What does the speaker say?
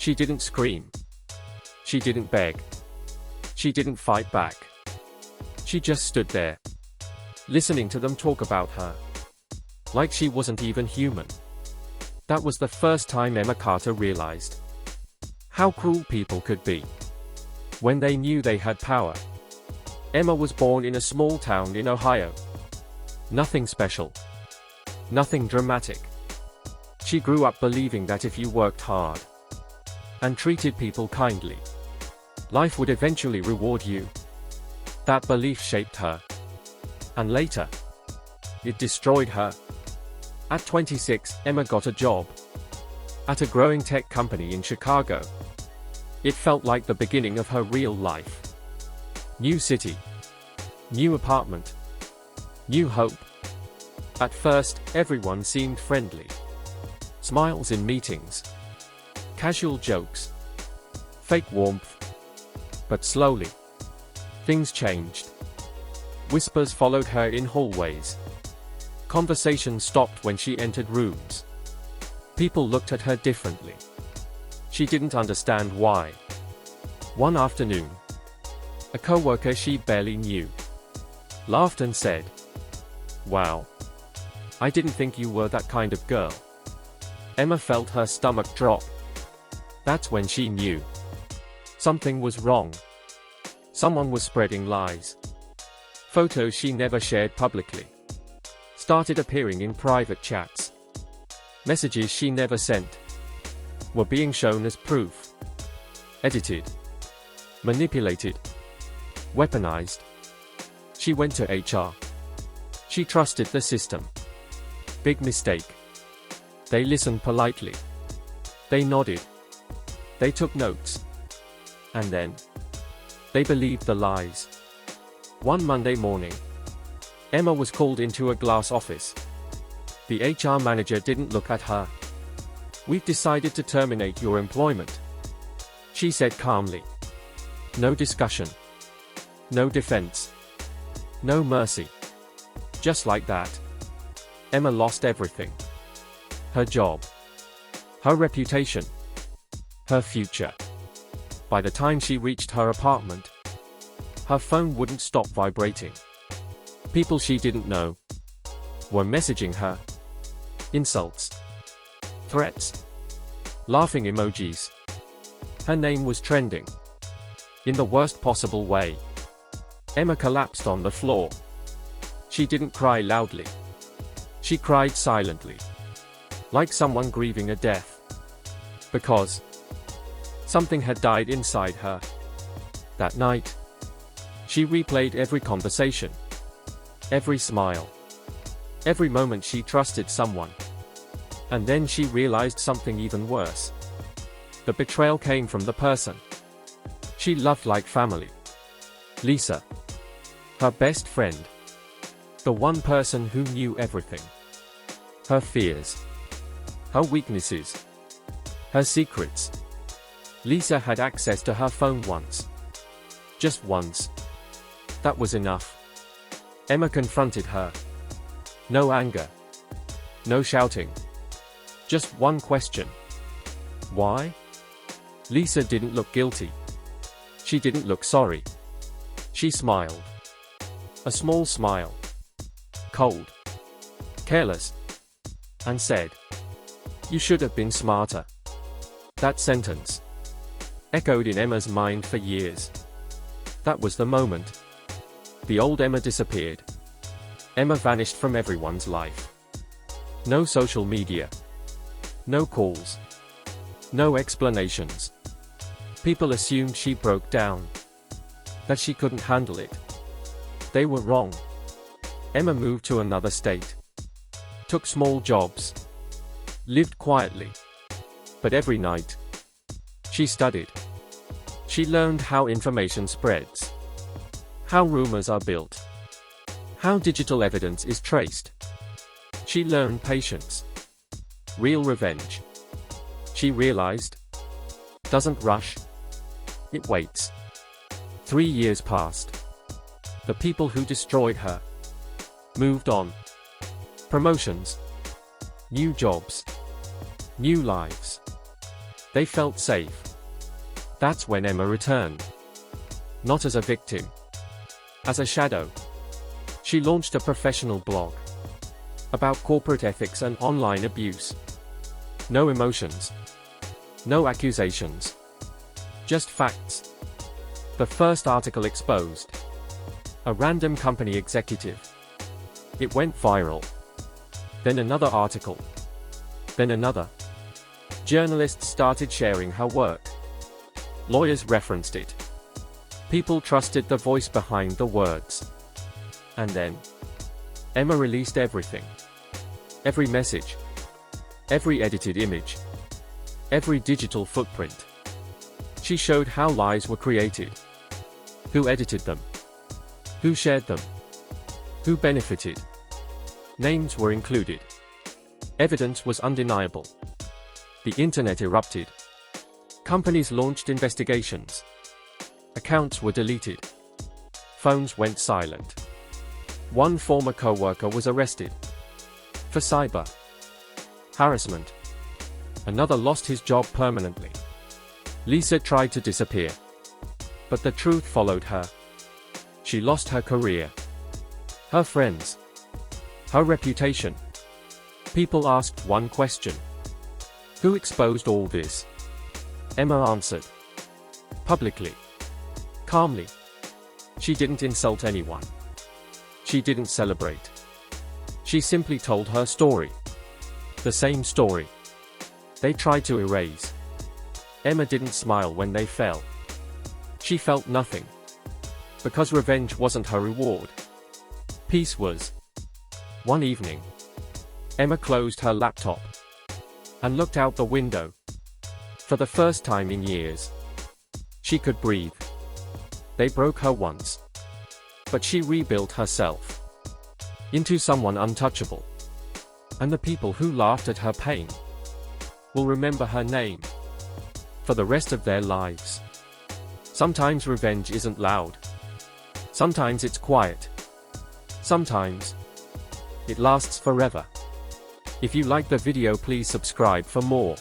She didn't scream. She didn't beg. She didn't fight back. She just stood there, listening to them talk about her, like she wasn't even human. That was the first time Emma Carter realized how cruel people could be when they knew they had power. Emma was born in a small town in Ohio. Nothing special. Nothing dramatic. She grew up believing that if you worked hard and treated people kindly, life would eventually reward you. That belief shaped her. And later, it destroyed her. At 26, Emma got a job at a growing tech company in Chicago. It felt like the beginning of her real life. New city. New apartment. New hope. At first, everyone seemed friendly. Smiles in meetings. Casual jokes. Fake warmth. But slowly, things changed. Whispers followed her in hallways. Conversation stopped when she entered rooms. People looked at her differently. She didn't understand why. One afternoon, a coworker she barely knew laughed and said, "Wow, I didn't think you were that kind of girl." Emma felt her stomach drop. That's when she knew something was wrong. Someone was spreading lies. Photos she never shared publicly started appearing in private chats. Messages she never sent were being shown as proof. Edited. Manipulated. Weaponized. She went to HR. She trusted the system. Big mistake. They listened politely. They nodded. They took notes. And then, they believed the lies. One Monday morning, Emma was called into a glass office. The HR manager didn't look at her. "We've decided to terminate your employment," she said calmly. No discussion. No defense. No mercy. Just like that, Emma lost everything. Her job. Her reputation. Her future. By the time she reached her apartment, her phone wouldn't stop vibrating. People she didn't know were messaging her. Insults. Threats. Laughing emojis. Her name was trending. In the worst possible way. Emma collapsed on the floor. She didn't cry loudly. She cried silently. Like someone grieving a death. Because something had died inside her. That night, she replayed every conversation. Every smile. Every moment she trusted someone. And then she realized something even worse. The betrayal came from the person she loved like family. Lisa. Her best friend. The one person who knew everything. Her fears. Her weaknesses. Her secrets. Lisa had access to her phone once. Just once. That was enough. Emma confronted her. No anger. No shouting. Just one question. Why? Lisa didn't look guilty. She didn't look sorry. She smiled. A small smile. Cold. Careless. And said, "You should have been smarter." That sentence echoed in Emma's mind for years. That was the moment. The old Emma disappeared. Emma vanished from everyone's life. No social media. No calls. No explanations. People assumed she broke down. That she couldn't handle it. They were wrong. Emma moved to another state. Took small jobs. Lived quietly. But every night, she studied. She learned how information spreads. How rumors are built. How digital evidence is traced. She learned patience. Real revenge. She realized. Doesn't rush. It waits. 3 years passed. The people who destroyed her moved on. Promotions. New jobs. New lives. They felt safe. That's when Emma returned. Not as a victim. As a shadow. She launched a professional blog about corporate ethics and online abuse. No emotions. No accusations. Just facts. The first article exposed a random company executive. It went viral. Then another article. Then another. Journalists started sharing her work. Lawyers referenced it. People trusted the voice behind the words. And then Emma released everything. Every message. Every edited image. Every digital footprint. She showed how lies were created. Who edited them? Who shared them? Who benefited? Names were included. Evidence was undeniable. The internet erupted. Companies launched investigations. Accounts were deleted. Phones went silent. One former co-worker was arrested for cyber harassment. Another lost his job permanently. Lisa tried to disappear. But the truth followed her. She lost her career. Her friends. Her reputation. People asked one question. Who exposed all this? Emma answered. Publicly. Calmly. She didn't insult anyone. She didn't celebrate. She simply told her story. The same story they tried to erase. Emma didn't smile when they fell. She felt nothing. Because revenge wasn't her reward. Peace was. One evening, Emma closed her laptop and looked out the window. For the first time in years, she could breathe. They broke her once. But she rebuilt herself into someone untouchable. And the people who laughed at her pain will remember her name for the rest of their lives. Sometimes revenge isn't loud. Sometimes it's quiet. Sometimes it lasts forever. If you like the video, please subscribe for more.